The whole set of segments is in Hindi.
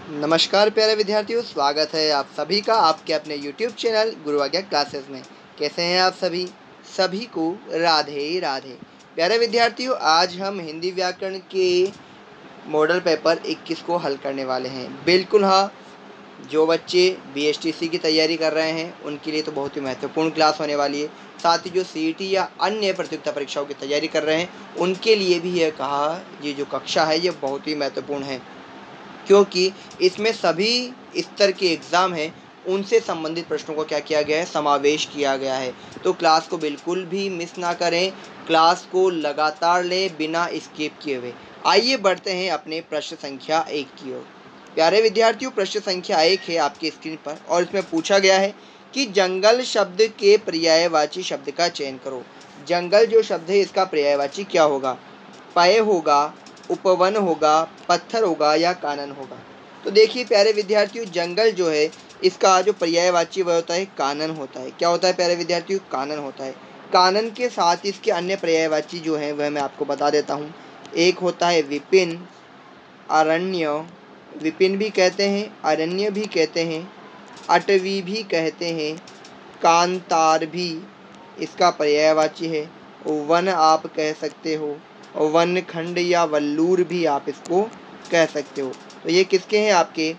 नमस्कार प्यारे विद्यार्थियों, स्वागत है आप सभी का आपके अपने YouTube चैनल गुरु आज्ञा क्लासेस में। कैसे हैं आप सभी? सभी को राधे राधे। प्यारे विद्यार्थियों, आज हम हिंदी व्याकरण के मॉडल पेपर 21 को हल करने वाले हैं। बिल्कुल हाँ, जो बच्चे BSTC की तैयारी कर रहे हैं उनके लिए तो बहुत ही महत्वपूर्ण क्लास होने वाली है। साथ ही जो CET या अन्य प्रतियोगिता परीक्षाओं की तैयारी कर रहे हैं उनके लिए भी ये जो कक्षा है ये बहुत ही महत्वपूर्ण है, क्योंकि इसमें सभी स्तर के एग्ज़ाम हैं उनसे संबंधित प्रश्नों को क्या किया गया है, समावेश किया गया है। तो क्लास को बिल्कुल भी मिस ना करें, क्लास को लगातार लें बिना स्किप किए हुए। आइए बढ़ते हैं अपने प्रश्न संख्या 1 की ओर। प्यारे विद्यार्थियों, प्रश्न संख्या 1 है आपकी स्क्रीन पर और इसमें पूछा गया है कि जंगल शब्द के पर्यायवाची शब्द का चयन करो। जंगल जो शब्द है इसका पर्यायवाची क्या होगा? पय होगा, उपवन होगा, पत्थर होगा या कानन होगा? तो देखिए प्यारे विद्यार्थियों, जंगल जो है इसका जो पर्यायवाची वह होता है कानन होता है। क्या होता है प्यारे विद्यार्थियों? कानन होता है। कानन के साथ इसके अन्य पर्यायवाची जो है वह मैं आपको बता देता हूँ। एक होता है विपिन, अरण्य, विपिन भी कहते हैं, अरण्य भी कहते हैं, अटवी भी कहते हैं, कांतार भी इसका पर्यायवाची है, वन आप कह सकते हो, वन खंड या वल्लूर भी आप इसको कह सकते हो। तो ये किसके हैं? आपके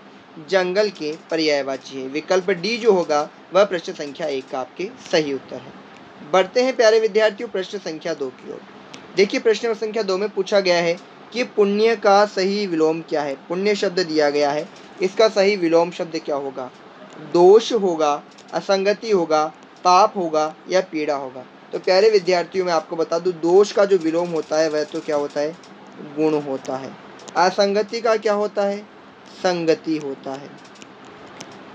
जंगल के पर्यायवाची है। विकल्प डी जो होगा वह प्रश्न संख्या 1 का आपके सही उत्तर है। बढ़ते हैं प्यारे विद्यार्थियों प्रश्न संख्या 2 की ओर। देखिए प्रश्न संख्या 2 में पूछा गया है कि पुण्य का सही विलोम क्या है? पुण्य शब्द दिया गया है, इसका सही विलोम शब्द क्या होगा? दोष होगा, असंगति होगा, पाप होगा या पीड़ा होगा? तो प्यारे विद्यार्थियों, मैं आपको बता दूं, दोष का जो विलोम होता है वह तो क्या होता है? गुण होता है। असंगति का क्या होता है? संगति होता है।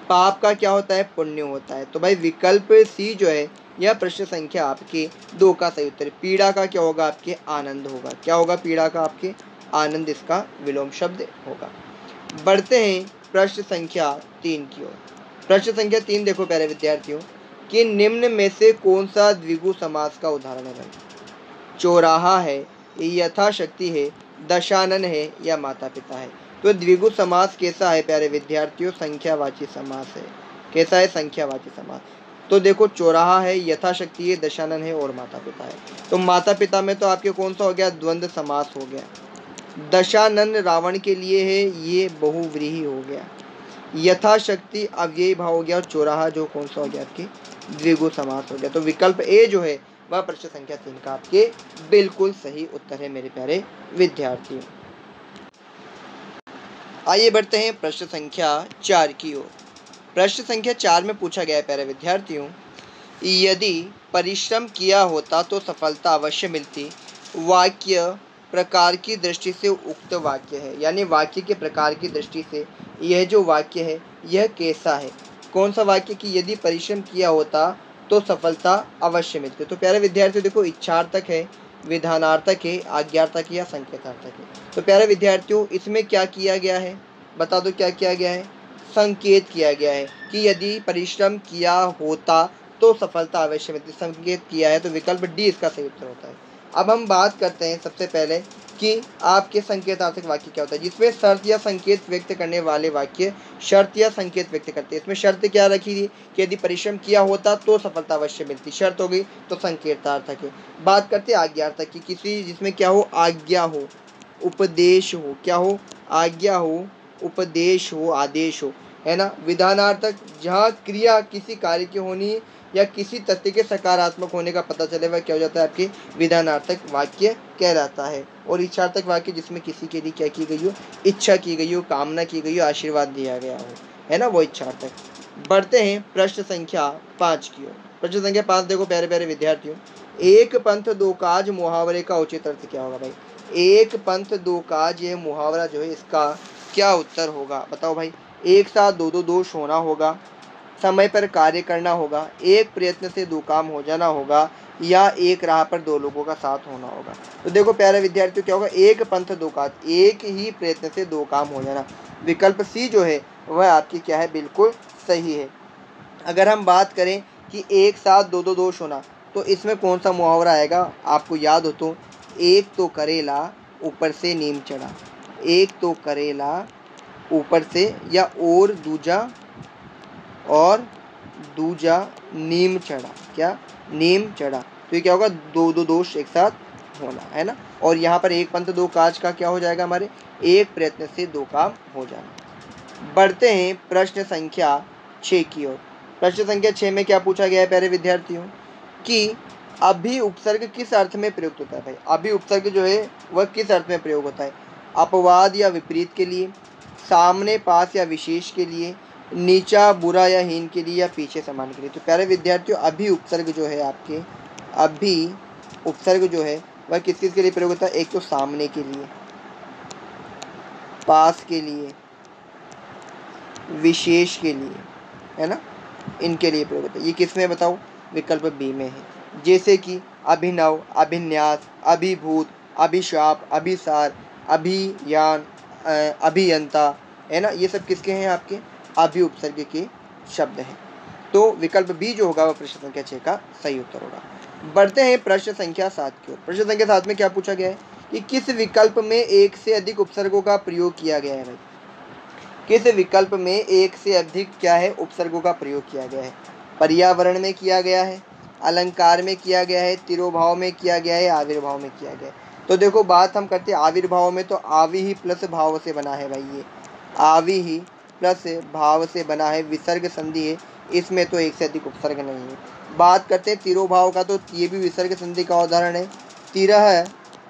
पाप का क्या होता है? पुण्य होता है। तो भाई विकल्प सी जो है यह प्रश्न संख्या आपके 2 का सही उत्तर है। पीड़ा का क्या होगा? आपके आनंद होगा। क्या होगा? पीड़ा का आपके आनंद इसका विलोम शब्द होगा। बढ़ते हैं प्रश्न संख्या 3 की ओर। प्रश्न संख्या 3 देखो प्यारे विद्यार्थियों कि निम्न में से कौन सा द्विगु समास का उदाहरण है? चौराहा है, यथाशक्ति है, दशानन है या माता पिता है? तो द्विगु समास कैसा है प्यारे विद्यार्थियों? संख्यावाची समास है। कैसा है? संख्यावाची समास। तो देखो चौराहा है, यथाशक्ति है, दशानन है और माता पिता है। तो माता पिता में तो आपके कौन सा हो गया? द्वंद्व समास हो गया। दशानन रावण के लिए है, ये बहुव्रीहि हो गया। यथाशक्ति अव्ययी भाव हो गया और चौराहा जो कौन सा हो गया? आपके द्विगु समास हो गया। तो विकल्प ए जो है वह प्रश्न संख्या 3 का आपके बिल्कुल सही उत्तर है मेरे प्यारे विद्यार्थियों। आइए बढ़ते हैं प्रश्न संख्या 4 की ओर। प्रश्न संख्या 4 में पूछा गया है प्यारे विद्यार्थियों, यदि परिश्रम किया होता तो सफलता अवश्य मिलती, वाक्य प्रकार की दृष्टि से उक्त वाक्य है। यानी वाक्य के प्रकार की दृष्टि से यह जो वाक्य है यह कैसा है? कौन सा वाक्य कि यदि परिश्रम किया होता तो सफलता अवश्य मिलती? तो प्यारे विद्यार्थियों देखो, इच्छार्थक है, विधानार्थक है, आज्ञार्थक है या संकेतार्थक है? तो प्यारे विद्यार्थियों इसमें क्या किया गया है? बता दो क्या किया गया है? संकेत किया गया है कि यदि परिश्रम किया होता तो सफलता अवश्य मिलती। संकेत किया है तो विकल्प डी इसका सही उत्तर होता है। अब हम बात करते हैं सबसे पहले कि आपके संकेतार्थक वाक्य क्या होता है, जिसमें शर्त या संकेत व्यक्त करने वाले वाक्य शर्त या संकेत व्यक्त करते हैं। इसमें शर्त क्या रखी थी कि यदि परिश्रम किया होता तो सफलता अवश्य मिलती, शर्त हो गई तो संकेतार्थक है। बात करते हैं आज्ञार्थक की, किसी जिसमें क्या हो? आज्ञा हो, उपदेश हो, क्या हो? आज्ञा हो, उपदेश हो, आदेश हो, है ना। विधानार्थक जहाँ क्रिया किसी कार्य की होनी या किसी तथ्य के सकारात्मक होने का पता चले वह क्या हो जाता है? आपके विधानार्थक वाक्य कहलाता है। और इच्छार्थक वाक्य जिसमें किसी के लिए क्या की गई हो? इच्छा की गई हो, कामना की गई हो, आशीर्वाद दिया गया हो, है ना, वो इच्छार्थक। बढ़ते हैं प्रश्न संख्या 5 की ओर। प्रश्न संख्या 5 देखो प्यारे प्यारे विद्यार्थियों, एक पंथ दो काज मुहावरे का उचित अर्थ क्या होगा? भाई एक पंथ दो काज, ये मुहावरा जो है इसका क्या उत्तर होगा? बताओ भाई। एक साथ दो दो दोष होना होगा, समय पर कार्य करना होगा, एक प्रयत्न से दो काम हो जाना होगा या एक राह पर दो लोगों का साथ होना होगा? तो देखो प्यारे विद्यार्थियों क्या होगा? एक पंथ दो काज, एक ही प्रयत्न से दो काम हो जाना। विकल्प सी जो है वह आपकी क्या है? बिल्कुल सही है। अगर हम बात करें कि एक साथ दो दो दोष होना, तो इसमें कौन सा मुहावरा आएगा? आपको याद हो तो, एक तो करेला ऊपर से नीम चढ़ा, एक तो करेला ऊपर से, या और दूजा नीम चढ़ा। क्या? नीम चढ़ा। तो ये क्या होगा? दो दो दोष एक साथ होना है ना। और यहाँ पर एक पंथ दो काज का क्या हो जाएगा हमारे? एक प्रयत्न से दो काम हो जाना। बढ़ते हैं प्रश्न संख्या 6 की ओर। प्रश्न संख्या 6 में क्या पूछा गया है प्यारे विद्यार्थियों कि अभी उपसर्ग किस अर्थ में प्रयुक्त होता है? भाई अभी उपसर्ग जो है वह किस अर्थ में प्रयोग होता है? अपवाद या विपरीत के लिए, सामने पास या विशेष के लिए, नीचा बुरा या हीन के लिए, या पीछे समान के लिए। तो प्यारे विद्यार्थियों अभी उपसर्ग जो है आपके, अभी उपसर्ग जो है वह किस किस के लिए प्रयोग होता है? एक तो सामने के लिए, पास के लिए, विशेष के लिए, है ना, इनके लिए प्रयोग होता है। ये किस में बताओ? विकल्प बी में है। जैसे कि अभिनव, अभिन्यास, अभिभूत, अभिशाप, अभिसार, अभियान, अभियंता, है ना, ये सब किसके हैं? आपके अभी उपसर्ग के शब्द हैं। तो विकल्प बी जो होगा वह प्रश्न संख्या 6 का सही उत्तर होगा। बढ़ते हैं प्रश्न संख्या 7 की ओर। प्रश्न संख्या 7 में क्या पूछा गया है कि किस विकल्प में एक से अधिक उपसर्गों का प्रयोग किया गया है? भाई किस विकल्प में एक से अधिक क्या है? उपसर्गों का प्रयोग किया गया है? पर्यावरण में किया गया है, अलंकार में किया गया है, तिरोभाव में किया गया है, आविर्भाव में किया गया है। तो देखो बात हम करते हैं आविर्भाव में, तो आवि ही प्लस भाव से बना है भाई, ये आवि ही प्लस भाव से बना है, विसर्ग संधि है, इसमें तो एक से अधिक उपसर्ग नहीं है। बात करते हैं तिरोभाव का, तो ये भी विसर्ग संधि का उदाहरण है, तिरह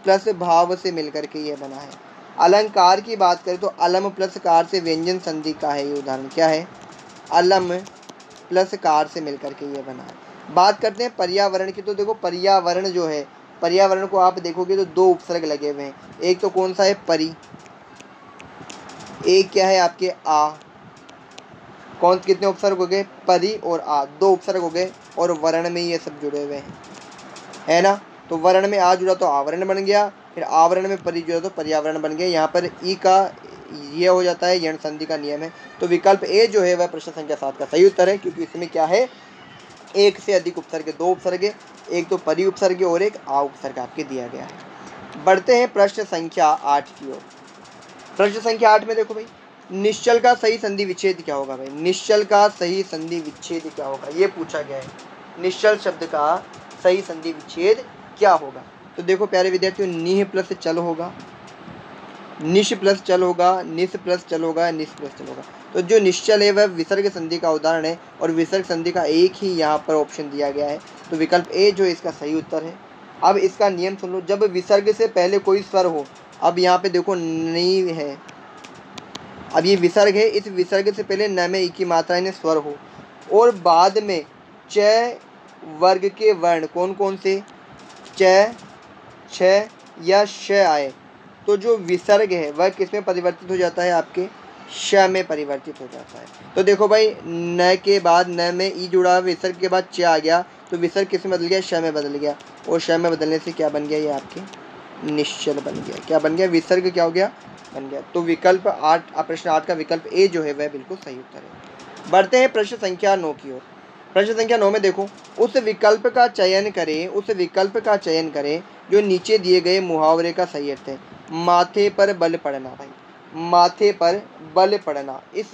प्लस भाव से मिलकर के ये बना है। अलंकार की बात करें तो अलम प्लस कार से व्यंजन संधि का है ये उदाहरण। क्या है? अलम प्लस कार से मिलकर के ये बना है। बात करते हैं पर्यावरण की, तो देखो पर्यावरण जो है, पर्यावरण को आप देखोगे तो दो उपसर्ग लगे हुए हैं। एक तो कौन सा है? परि। एक क्या है आपके? आ। कौन कितने उपसर्ग हो गए? परि और आ, दो उपसर्ग हो गए, और वर्ण में ये सब जुड़े हुए हैं, है ना। तो वर्ण में आ जुड़ा तो आवरण बन गया, फिर आवरण में परि जुड़ा तो पर्यावरण बन गया। यहाँ पर ई का ये हो जाता है, यण संधि का नियम है। तो विकल्प ए जो है वह प्रश्न संख्या 7 का सही उत्तर है, क्योंकि इसमें क्या है? एक से अधिक उपसर्ग, दो उपसर्ग, एक तो परि उपसर्ग और एक आ उपसर्ग आपके दिया गया है। बढ़ते हैं प्रश्न संख्या 8 की ओर। प्रश्न संख्या 8 में देखो भाई, निश्चल का सही संधि विच्छेद क्या होगा? भाई निश्चल का सही संधि विच्छेद क्या होगा, ये पूछा गया है। निश्चल शब्द का सही संधि विच्छेद क्या होगा? तो देखो प्यारे विद्यार्थियों, निह प्लस चल होगा, निश प्लस चल होगा, निस प्लस चल होगा, निस प्लस चल होगा। तो जो निश्चल है वह विसर्ग संधि का उदाहरण है, और विसर्ग संधि का एक ही यहाँ पर ऑप्शन दिया गया है। तो विकल्प ए जो इसका सही उत्तर है। अब इसका नियम सुन लो, जब विसर्ग से पहले कोई स्वर हो, अब यहाँ पे देखो नी है, अब ये विसर्ग है, इस विसर्ग से पहले न में ई की मात्रा यानी स्वर हो, और बाद में च वर्ग के वर्ण कौन कौन से? च, छ या श आए, तो जो विसर्ग है वह किस में परिवर्तित हो जाता है? आपके श में परिवर्तित हो जाता है। तो देखो भाई, न के बाद न में ई जुड़ा, विसर्ग के बाद च आ गया, तो विसर्ग किस में बदल गया? श में बदल गया, और श में बदलने से क्या बन गया? ये आपके निश्चल बन गया। क्या बन गया? विसर्ग क्या हो गया? बन गया। तो विकल्प 8, प्रश्न 8 का विकल्प ए जो है वह बिल्कुल सही उत्तर है। बढ़ते हैं प्रश्न संख्या 9 की ओर। प्रश्न संख्या 9 में देखो, उस विकल्प का चयन करें, उस विकल्प का चयन करें जो नीचे दिए गए मुहावरे का सही अर्थ है। माथे पर बल पड़ना। भाई माथे पर बल पड़ना, इस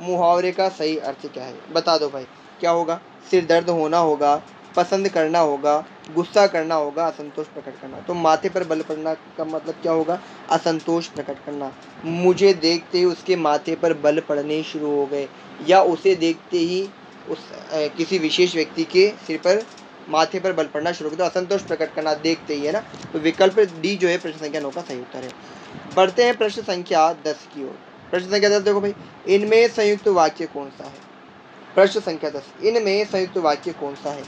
मुहावरे का सही अर्थ क्या है? बता दो भाई, क्या होगा? सिर दर्द होना होगा, पसंद करना होगा, गुस्सा करना होगा, असंतोष प्रकट करना। तो माथे पर बल पड़ना का मतलब क्या होगा? असंतोष प्रकट करना। मुझे देखते ही उसके माथे पर बल पड़ने शुरू हो गए, या उसे देखते ही उस किसी विशेष व्यक्ति के सिर पर, माथे पर बल पड़ना शुरू हो गया। तो असंतोष प्रकट करना देखते ही, है ना। तो विकल्प डी जो है प्रश्न संख्या 9 का सही उत्तर है। बढ़ते हैं प्रश्न संख्या 10 की ओर। प्रश्न संख्या 10 देखो भाई, इनमें संयुक्त वाक्य कौन सा है? प्रश्न संख्या 10, इनमें संयुक्त वाक्य कौन सा है?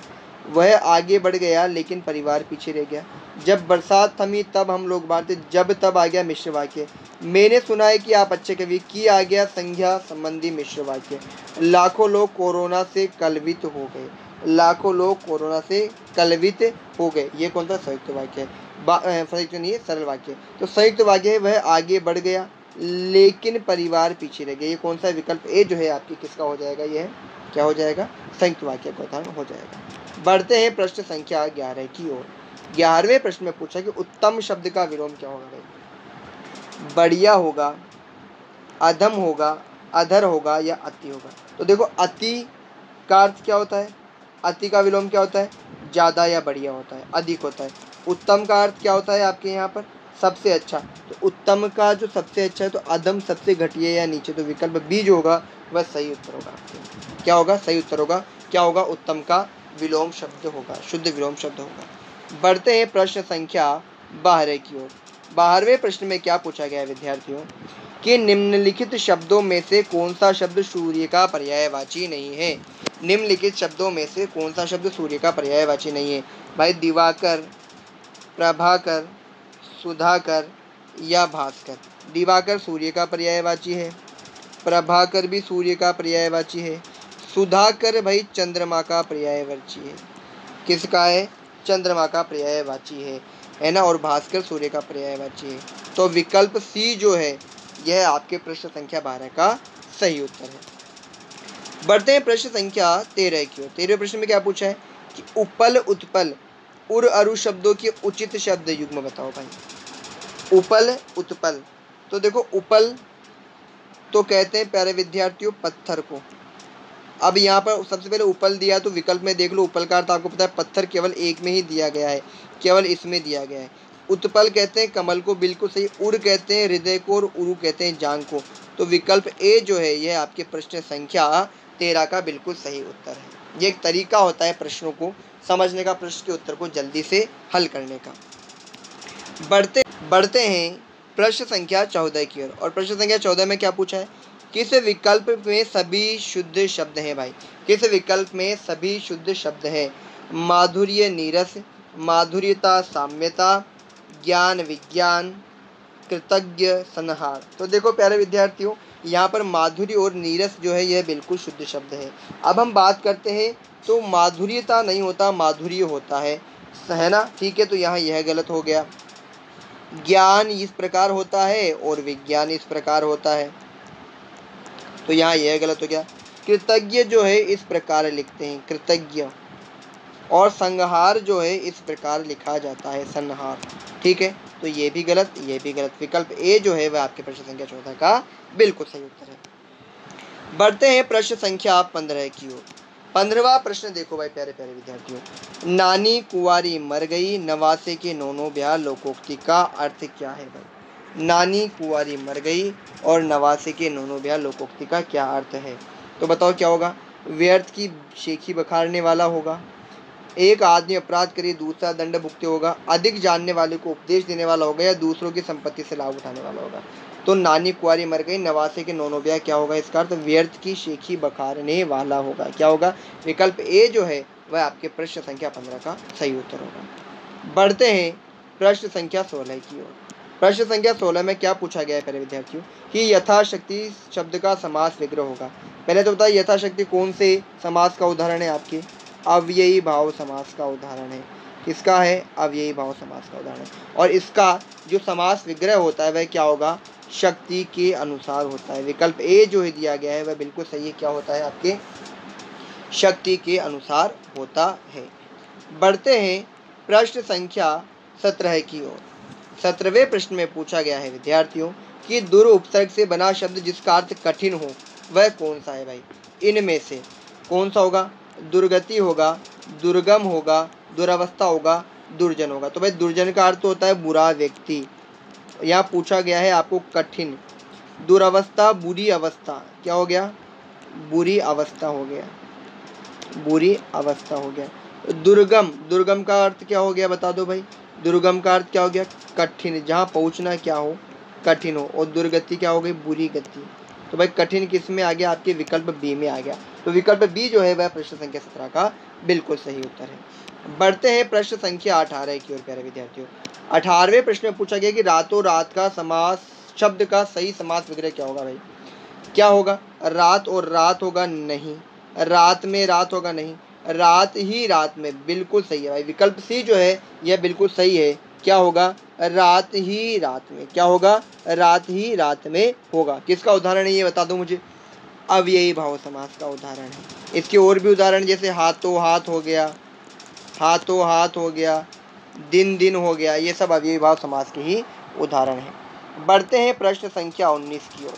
वह आगे बढ़ गया लेकिन परिवार पीछे रह गया। जब बरसात थमी तब हम लोग बांटे, जब तब आ गया मिश्र वाक्य। मैंने सुना है कि आप अच्छे कवि, की आ गया संज्ञा संबंधी मिश्र वाक्य। लाखों लोग कोरोना से कलवित हो गए, लाखों लोग कोरोना से कलवित हो गए, ये कौन सा संयुक्त वाक्य है? संयुक्त नहीं है, सरल वाक्य। तो संयुक्त वाक्य है, वह आगे बढ़ गया लेकिन परिवार पीछे रह गया। ये कौन सा? विकल्प ए जो है आपकी किसका हो जाएगा? ये है क्या हो जाएगा? संयुक्त वाक्य का उदाहरण हो जाएगा। बढ़ते हैं प्रश्न संख्या 11 की ओर। 11वें प्रश्न में पूछा कि उत्तम शब्द का विलोम क्या होगा? भाई बढ़िया होगा, अधम होगा, अधर होगा या अति होगा। तो देखो अति का अर्थ क्या होता है, अति का विलोम क्या होता है, ज़्यादा या बढ़िया होता है, अधिक होता है। उत्तम का अर्थ क्या होता है आपके यहाँ पर, सबसे अच्छा। तो उत्तम का जो सबसे अच्छा है तो अधम सबसे घटिया या नीचे। तो विकल्प बी जो होगा वह सही उत्तर होगा आपके। क्या होगा, सही उत्तर होगा, क्या होगा, उत्तम का विलोम शब्द होगा, शुद्ध विलोम शब्द होगा। बढ़ते हैं प्रश्न संख्या 12 की ओर। 12वें प्रश्न में क्या पूछा गया है विद्यार्थियों कि निम्नलिखित शब्दों में से कौन सा शब्द सूर्य का पर्यायवाची नहीं है। निम्नलिखित शब्दों में से कौन सा शब्द सूर्य का पर्यायवाची नहीं है। भाई दिवाकर, प्रभाकर, सुधाकर या भास्कर। दिवाकर सूर्य का पर्यायवाची है, प्रभाकर भी सूर्य का पर्यायवाची है, सुधाकर भाई चंद्रमा का पर्यायवाची है। किसका है, चंद्रमा का पर्यायवाची है ना, और भास्कर सूर्य का पर्यायवाची है। तो विकल्प सी जो है यह आपके प्रश्न संख्या 12 का सही उत्तर है। बढ़ते हैं प्रश्न संख्या 13 की ओर। 13वें प्रश्न में क्या पूछा है कि उपल, उत्पल, उर अरु शब्दों के उचित शब्द युग्म बताओ भाई। उपल, उत्पल, तो देखो उपल तो कहते हैं प्यारे विद्यार्थियों पत्थर को। अब यहाँ पर सबसे पहले उपल दिया तो विकल्प में देख लो, उपल का अर्थ आपको पता है पत्थर केवल एक में ही दिया गया है, केवल इसमें दिया गया है। उत्पल कहते हैं कमल को, बिल्कुल सही। उर कहते हैं हृदय को और उरु कहते हैं जांग को। तो विकल्प ए जो है यह आपके प्रश्न संख्या 13 का बिल्कुल सही उत्तर है। ये एक तरीका होता है प्रश्नों को समझने का, प्रश्न के उत्तर को जल्दी से हल करने का। बढ़ते हैं प्रश्न संख्या 14 की ओर। और प्रश्न संख्या 14 में क्या पूछा है, किस विकल्प में सभी शुद्ध शब्द हैं भाई। किस विकल्प में सभी शुद्ध शब्द हैं। माधुर्य, नीरस, माधुर्यता, साम्यता, ज्ञान, विज्ञान, कृतज्ञ, सनहार। तो देखो प्यारे विद्यार्थियों यहाँ पर माधुर्य और नीरस जो है यह बिल्कुल शुद्ध शब्द है। अब हम बात करते हैं तो माधुर्यता नहीं होता, माधुर्य होता है ना, ठीक है। तो यहाँ यह गलत हो गया। ज्ञान इस प्रकार होता है और विज्ञान इस प्रकार होता है, तो यहाँ यह गलत हो गया। कृतज्ञ जो है इस प्रकार लिखते हैं, कृतज्ञ, और संहार जो है इस प्रकार लिखा जाता है, संहार, ठीक है। तो ये भी गलत, ये भी गलत। विकल्प ए जो है वह आपके प्रश्न संख्या 14 का बिल्कुल सही उत्तर है। बढ़ते हैं प्रश्न संख्या 15 की ओर। 15वां प्रश्न देखो भाई प्यारे प्यारे विद्यार्थियों। नानी कुंवारी मर गई, नवासे के नौनो ब्याह लोकोक्ति का अर्थ क्या है भाई। नानी कुंवारी मर गई और नवासे के नौनो ब्याह लोकोक्ति का क्या अर्थ है। तो बताओ क्या होगा। व्यर्थ की शेखी बखारने वाला होगा, एक आदमी अपराध करे दूसरा दंड भुगते होगा, अधिक जानने वाले को उपदेश देने वाला होगा, या दूसरों की संपत्ति से लाभ उठाने वाला होगा। तो नानी कुंवारी मर गई, नवासे के नौनो ब्याह क्या होगा, इसका अर्थ व्यर्थ की शेखी बखारने वाला होगा। क्या होगा, विकल्प ए जो है वह आपके प्रश्न संख्या 15 का सही उत्तर होगा। बढ़ते हैं प्रश्न संख्या 16 की ओर। प्रश्न संख्या 16 में क्या पूछा गया है पहले विद्यार्थियों कि यथाशक्ति शब्द का समास विग्रह होगा। पहले तो बताइए यथाशक्ति कौन से समास का उदाहरण है आपके, अव्ययी भाव समास का उदाहरण है। किसका है, अव्ययी भाव समास का उदाहरण है। और इसका जो समास विग्रह होता है वह क्या होगा, शक्ति के अनुसार होता है। विकल्प ए जो है दिया गया है वह बिल्कुल सही है, क्या होता है आपके, शक्ति के अनुसार होता है। बढ़ते हैं प्रश्न संख्या 17 की ओर। 17वें प्रश्न में पूछा गया है विद्यार्थियों कि दुर उपसर्ग से बना शब्द जिसका अर्थ कठिन हो वह कौन सा है भाई। इनमें से कौन सा होगा, दुर्गति होगा, दुर्गम होगा, दुरावस्था होगा, दुर्जन होगा। तो भाई दुर्जन का अर्थ होता है बुरा व्यक्ति, यहाँ पूछा गया है आपको कठिन। दुरावस्था बुरी अवस्था, क्या हो गया, बुरी अवस्था हो गया, बुरी अवस्था हो गया। दुर्गम, दुर्गम का अर्थ क्या हो गया बता दो भाई। दुर्गम का अर्थ क्या हो गया, कठिन, जहाँ पहुँचना क्या हो, कठिन हो। और दुर्गति क्या हो गई, बुरी गति। तो भाई कठिन किस में आ गया, आपके विकल्प बी में आ गया। तो विकल्प बी जो है वह प्रश्न संख्या 17 का बिल्कुल सही उत्तर है। बढ़ते हैं प्रश्न संख्या 18 की ओर प्यारे विद्यार्थियों। 18वें प्रश्न में पूछा गया कि रातों रात का समास शब्द का सही समास विग्रह क्या होगा भाई। क्या होगा, रात और रात होगा नहीं, रात में रात होगा नहीं, रात ही रात में, बिल्कुल सही है भाई। विकल्प सी जो है यह बिल्कुल सही है, क्या होगा, रात ही रात में। क्या होगा, रात ही रात में होगा। किसका उदाहरण है ये बता दो मुझे। अव्ययी भाव समास का उदाहरण है। इसके और भी उदाहरण जैसे हाथों हाथ हो गया, हाथों हाथ हो गया, दिन दिन हो गया, ये सब अव्ययी भाव समास के ही उदाहरण हैं। बढ़ते हैं प्रश्न संख्या 19 की ओर।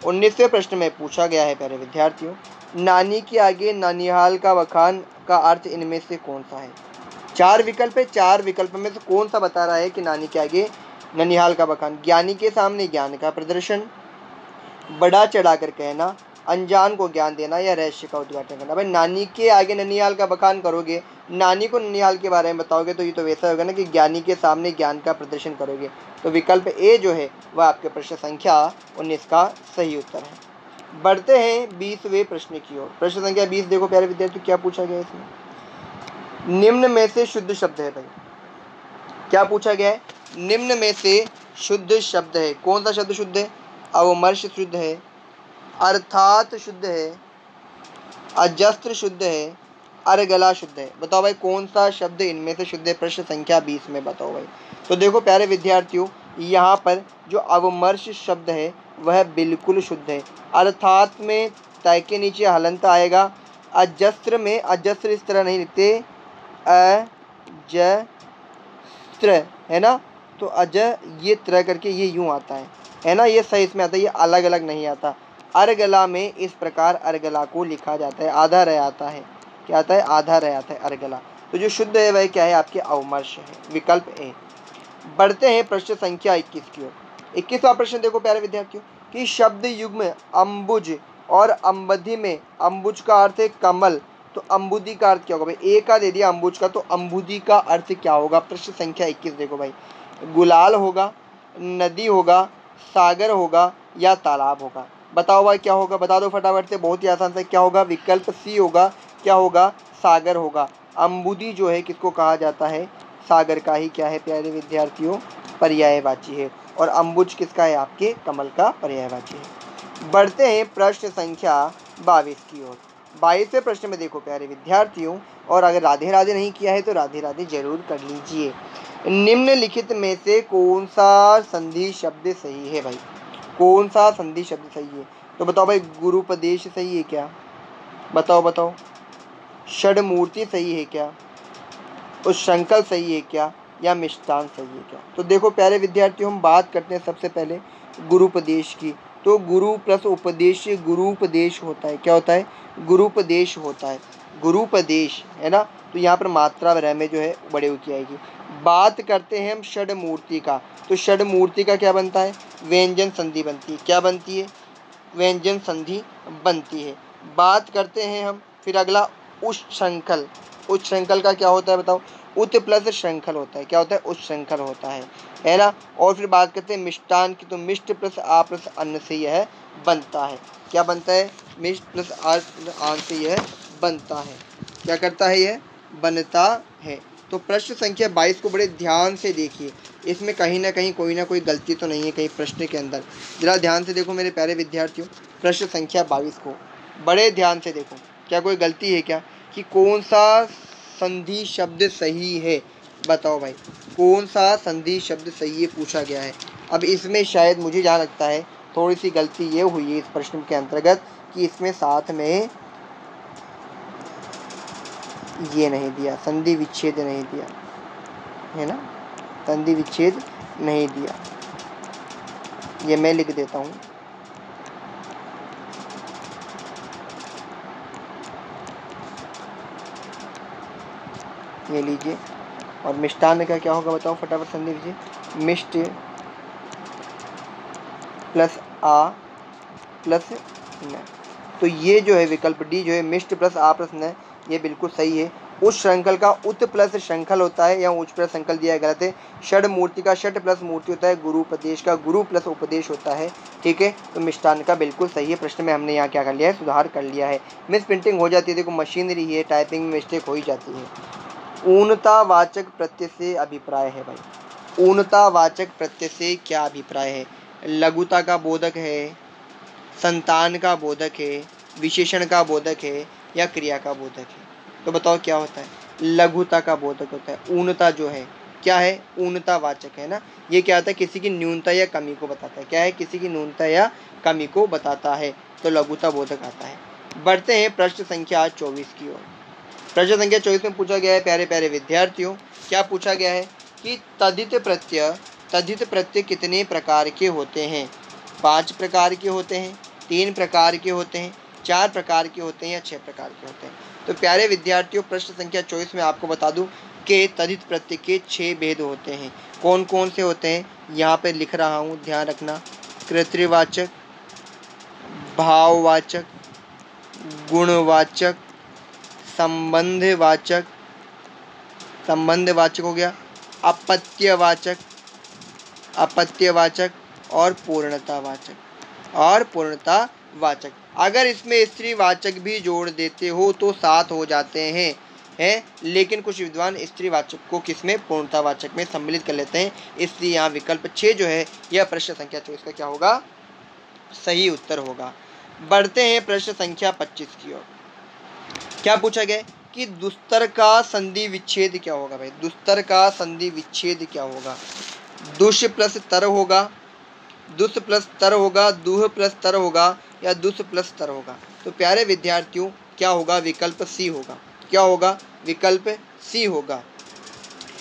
19वें प्रश्न में पूछा गया है प्यारे विद्यार्थियों, नानी के आगे ननिहाल का बखान का अर्थ इनमें से कौन सा है। 4 विकल्प है, 4 विकल्प में से कौन सा बता रहा है कि नानी के आगे ननिहाल का बखान। ज्ञानी के सामने ज्ञान का प्रदर्शन, बढ़ा चढ़ाकर कहना, अनजान को ज्ञान देना या रहस्य का उद्घाटन करना। भाई नानी के आगे ननिहाल का बखान करोगे, नानी को ननिहाल के बारे में बताओगे तो ये तो वैसा होगा ना कि ज्ञानी के सामने ज्ञान का प्रदर्शन करोगे। तो विकल्प ए जो है वह आपके प्रश्न संख्या 19 का सही उत्तर है। बढ़ते हैं 20वें प्रश्न की ओर। प्रश्न संख्या 20 देखो प्यारे विद्यार्थी क्या पूछा गया है इसमें। निम्न में से शुद्ध शब्द है। भाई क्या पूछा गया है, निम्न में से शुद्ध शब्द है। कौन सा शब्द शुद्ध है। अवमर्श शुद्ध है, अर्थात शुद्ध है, अजस्त्र शुद्ध है, अर्गला शुद्ध है। बताओ भाई कौन सा शब्द इनमें से शुद्ध है। प्रश्न संख्या 20 में बताओ भाई। तो देखो प्यारे विद्यार्थियों, यहाँ पर जो अवमर्श शब्द है वह बिल्कुल शुद्ध है। अर्थात में तय के नीचे हलंत आएगा। अजस्त्र में, अजस्त्र इस तरह नहीं लिखते, अजस्त्र है ना, तो अज ये तरह करके ये यूं आता है ना, ये सही इसमें आता है, ये अलग अलग नहीं आता। अर्गला में इस प्रकार अर्गला को लिखा जाता है, आधा रह आता है। क्या आता है, आधा रह आता है अर्गला। तो जो शुद्ध है वह क्या है, आपके अवमर्श है, विकल्प ए। बढ़ते हैं प्रश्न संख्या 21 की ओर। 21वां प्रश्न देखो प्यारे विद्यार्थियों, कि शब्द युग्म अम्बुज और अम्बधि में अम्बुज का अर्थ है कमल, तो अम्बुदी का अर्थ क्या होगा। भाई ए का दे दिया अम्बुज का, तो अम्बुदी का अर्थ क्या होगा। प्रश्न संख्या 21 देखो भाई, गुलाल होगा, नदी होगा, सागर होगा या तालाब होगा। बताओ भाई क्या होगा, बता दो फटाफट से, बहुत ही आसान से। क्या होगा, विकल्प सी होगा। क्या होगा, सागर होगा। अम्बुदी जो है किसको कहा जाता है, सागर का ही क्या है प्यारे विद्यार्थियों, पर्यायवाची है। और अम्बुज किसका है, आपके कमल का पर्यायवाची है। बढ़ते हैं प्रश्न संख्या 22 की ओर। 22वें प्रश्न में देखो प्यारे विद्यार्थियों, और अगर राधे राधे नहीं किया है तो राधे राधे जरूर कर लीजिए। निम्नलिखित में से कौन सा संधि शब्द सही है। भाई कौन सा संधि शब्द सही है, तो बताओ भाई। गुरुपदेश सही है क्या, बताओ बताओ। षडमूर्ति सही है क्या, उच्छृंखल सही है क्या, या मिष्टान सही है क्या। तो देखो प्यारे विद्यार्थियों, हम बात करते हैं सबसे पहले गुरुपदेश की। तो गुरु प्लस उपदेश गुरुपदेश होता है। क्या होता है, गुरुपदेश होता है, गुरुपदेश है ना। तो यहाँ पर मात्रा वगैरह में जो है बड़े की आएगी। बात करते हैं हम षडमूर्ति का, तो षडमूर्ति का क्या बनता है, व्यंजन संधि बनती है। क्या बनती है, व्यंजन संधि बनती है। बात करते हैं हम फिर अगला उच्छृंखल। उच्छृंखल का क्या होता है बताओ, उत प्लस श्रृंखल होता है। क्या होता है, उच्छृंखल होता है ना। और फिर बात करते हैं मिष्टान की, तो मिष्ट प्लस आ प्लस अन्न से यह बनता है। क्या बनता है, मिष्ट प्लस आन से यह बनता है। क्या करता है, यह बनता है। तो प्रश्न संख्या 22 को बड़े ध्यान से देखिए, इसमें कहीं ना कहीं कोई ना कोई गलती तो नहीं है कहीं प्रश्न के अंदर। जरा ध्यान से देखो मेरे प्यारे विद्यार्थियों, प्रश्न संख्या 22 को बड़े ध्यान से देखो, क्या कोई गलती है क्या, कि कौन सा संधि शब्द सही है। बताओ भाई कौन सा संधि शब्द सही है, पूछा गया है। अब इसमें शायद मुझे जहाँ लगता है थोड़ी सी गलती ये हुई है इस प्रश्न के अंतर्गत, कि इसमें साथ में ये नहीं दिया, संधि विच्छेद नहीं दिया है ना, संधि विच्छेद नहीं दिया। ये मैं लिख देता हूँ, ये लीजिए। और मिष्टान का क्या होगा बताओ फटाफट, संधि विच्छेद, मिष्ट प्लस आ प्लस न। तो ये जो है विकल्प डी जो है, मिष्ट प्लस आ प्लस न, ये बिल्कुल सही है। उस श्रृंखल का उत प्लस श्रृंखल होता है, या उच्च प्लस श्रृंखल दिया गलत है। षड मूर्ति का षट प्लस मूर्ति होता है, गुरुपदेश का गुरु प्लस उपदेश होता है। ठीक है, तो मिष्टान का बिल्कुल सही है। प्रश्न में हमने यहाँ क्या कर लिया है, सुधार कर लिया है। मिस प्रिंटिंग हो जाती है, देखो मशीनरी है, टाइपिंग में मिस्टेक हो ही जाती है। ऊनतावाचक प्रत्यय से अभिप्राय है। भाई ऊनतावाचक प्रत्यय से क्या अभिप्राय है, लघुता का बोधक है, संतान का बोधक है, विशेषण का बोधक है, या क्रिया का बोधक है। तो बताओ क्या होता है, लघुता का बोधक होता है। ऊनता जो है क्या है, ऊनतावाचक है ना। ये क्या होता है, किसी की न्यूनता या कमी को बताता है। क्या है, किसी की न्यूनता या कमी को बताता है, तो लघुता बोधक आता है। बढ़ते हैं प्रश्न संख्या 24 की ओर। प्रश्न संख्या 24 में पूछा गया है प्यारे प्यारे विद्यार्थियों, क्या पूछा गया है, कि तद्धित प्रत्यय कितने प्रकार के होते हैं। 5 प्रकार के होते हैं। 3 प्रकार के होते हैं, 4 प्रकार के होते हैं या 6 प्रकार के होते हैं? तो प्यारे विद्यार्थियों, प्रश्न संख्या 24 में आपको बता दूं कि तद्धित प्रत्यय के 6 भेद होते हैं। कौन कौन से होते हैं? यहाँ पे लिख रहा हूँ, ध्यान रखना। कर्तृवाचक, भाववाचक, गुणवाचक, संबंधवाचक, संबंधवाचक हो गया, अपत्यवाचक, अपत्यवाचक और पूर्णतावाचक। अगर इसमें स्त्रीवाचक भी जोड़ देते हो तो 7 हो जाते हैं, लेकिन कुछ विद्वान स्त्रीवाचक को किसमें? पूर्णतावाचक में सम्मिलित कर लेते हैं। इसलिए यहाँ विकल्प 6 जो है यह प्रश्न संख्या 24 का क्या होगा? सही उत्तर होगा। बढ़ते हैं प्रश्न संख्या 25 की ओर। क्या पूछा गया कि दुस्तर का संधि विच्छेद क्या होगा भाई? दुस्तर का संधि विच्छेद क्या होगा? दुष् प्लस तर होगा, दुष् प्लस तर होगा, दुह प्लस तर होगा या दुष् प्लस तर होगा? तो प्यारे विद्यार्थियों, क्या होगा? विकल्प सी होगा। क्या होगा? विकल्प सी होगा,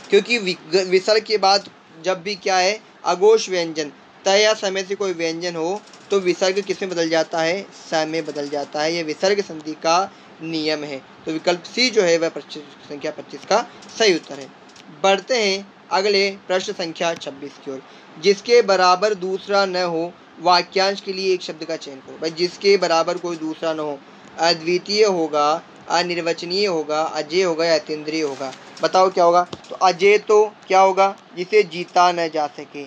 क्योंकि विसर्ग के बाद जब भी क्या है? अघोष व्यंजन, तय या समय से कोई व्यंजन हो तो विसर्ग किसमें बदल जाता है? स में बदल जाता है। यह विसर्ग संधि का नियम है। तो विकल्प सी जो है वह प्रश्न संख्या 25 का सही उत्तर है। बढ़ते हैं अगले प्रश्न संख्या 26 की ओर। जिसके बराबर दूसरा न हो, वाक्यांश के लिए एक शब्द का चयन करो। भाई जिसके बराबर कोई दूसरा न हो, अद्वितीय होगा, अनिर्वचनीय होगा, अजेय होगा या अतीन्द्रिय होगा? बताओ क्या होगा? तो अजेय तो क्या होगा? जिसे जीता न जा सके,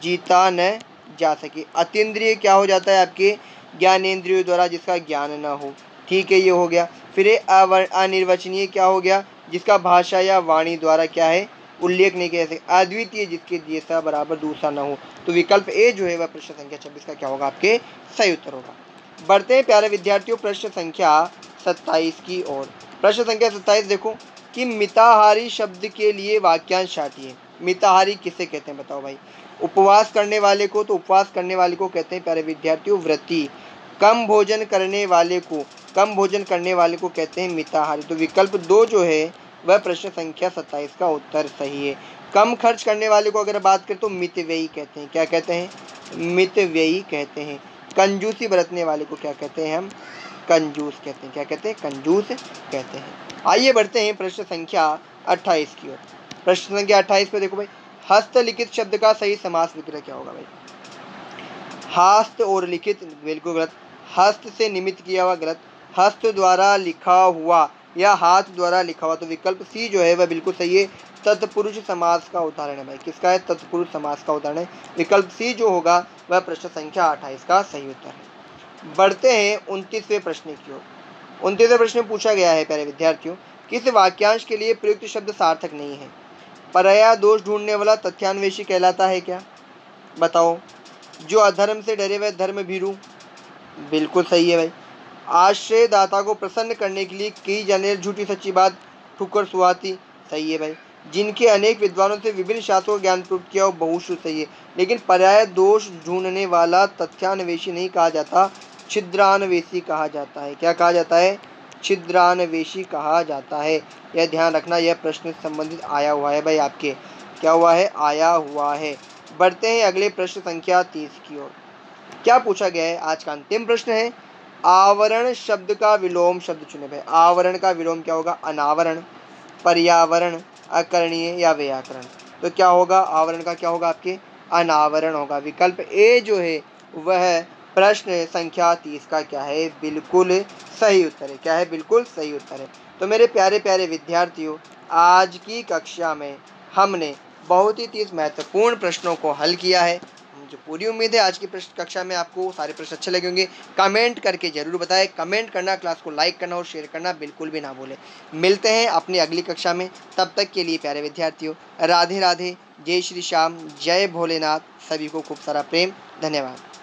जीता न जा सके। अतीन्द्रिय क्या हो जाता है? आपके ज्ञानेंद्रियों द्वारा जिसका ज्ञान न हो। ठीक है, ये हो गया। फिर अनिर्वचनीय क्या हो गया? जिसका भाषा या वाणी द्वारा क्या है? उल्लेख नहीं किया जा सकता। अद्वितीय जिसके जैसा बराबर दूसरा न हो। तो विकल्प ए जो है वह प्रश्न संख्या 26 का क्या होगा? आपके सही उत्तर होगा। बढ़ते हैं प्यारे विद्यार्थियों प्रश्न संख्या 27 की ओर। प्रश्न संख्या 27 देखो कि मिताहारी शब्द के लिए वाक्यांश छाटिए। मिताहारी किसे कहते हैं? बताओ भाई। उपवास करने वाले को, तो उपवास करने वाले को कहते हैं प्यारे विद्यार्थियों व्रती। कम भोजन करने वाले को, कम भोजन करने वाले को कहते हैं मिताहारी। तो विकल्प 2 जो है वह प्रश्न संख्या 27 का उत्तर सही है। कम खर्च करने वाले को अगर बात करें तो मितव्ययी कहते हैं। क्या कहते हैं? मितव्ययी कहते हैं। कंजूसी बरतने वाले को क्या कहते हैं? हम कंजूस कहते हैं। क्या कहते हैं? कंजूस कहते हैं। आइए बढ़ते हैं प्रश्न संख्या 28 की ओर। प्रश्न संख्या 28 पे देखो भाई, हस्तलिखित शब्द का सही समास विग्रह क्या होगा भाई? हस्त और लिखित बिल्कुल गलत। हस्त से निमित्त किया हुआ गलत। हस्त द्वारा लिखा हुआ या हाथ द्वारा लिखा हुआ। तो विकल्प सी जो है वह बिल्कुल सही है। तत्पुरुष समास का उदाहरण है भाई। किसका है? तत्पुरुष समास का उदाहरण है। विकल्प सी जो होगा वह प्रश्न संख्या 28 का सही उत्तर है। बढ़ते हैं 29वें प्रश्न की ओर। 29वें प्रश्न में पूछा गया है प्यारे विद्यार्थियों, किस वाक्यांश के लिए प्रयुक्त शब्द सार्थक नहीं है? पराया दोष ढूंढने वाला तथ्यान्वेषी कहलाता है क्या? बताओ। जो अधर्म से डरे वह धर्म भीरू, बिल्कुल सही है भाई। आश्रयदाता को प्रसन्न करने के लिए की जाने वाली झूठी सच्ची बात ठुकर सुहाती, सही है भाई। जिनके अनेक विद्वानों से विभिन्न शास्त्रों का ज्ञान प्राप्त किया वो बहुश्रुत, सही है। लेकिन पर्याय दोष ढूंढने वाला तथ्यान्वेषी नहीं कहा जाता, छिद्रान्वेषी कहा जाता है। क्या कहा जाता है? छिद्रान्वेषी कहा जाता है। यह ध्यान रखना, यह प्रश्न संबंधित आया हुआ है भाई आपके। क्या हुआ है? आया हुआ है। बढ़ते हैं अगले प्रश्न संख्या 30 की ओर। क्या पूछा गया है? आज का अंतिम प्रश्न है। आवरण शब्द का विलोम शब्द चुने भाई। आवरण का विलोम क्या होगा? अनावरण, पर्यावरण, अकरणीय या व्याकरण? तो क्या होगा? आवरण का क्या होगा? आपके अनावरण होगा। विकल्प ए जो है वह प्रश्न संख्या 30 का क्या है? बिल्कुल सही उत्तर है। क्या है? बिल्कुल सही उत्तर है। तो मेरे प्यारे प्यारे विद्यार्थियों, आज की कक्षा में हमने बहुत ही 30 महत्वपूर्ण प्रश्नों को हल किया है। मुझे पूरी उम्मीद है आज की प्रश्न कक्षा में आपको सारे प्रश्न अच्छे लगे होंगे। कमेंट करके जरूर बताएं। कमेंट करना, क्लास को लाइक करना और शेयर करना बिल्कुल भी ना भूलें। मिलते हैं अपनी अगली कक्षा में। तब तक के लिए प्यारे विद्यार्थियों, राधे राधे, जय श्री श्याम, जय भोलेनाथ। सभी को खूब सारा प्रेम। धन्यवाद।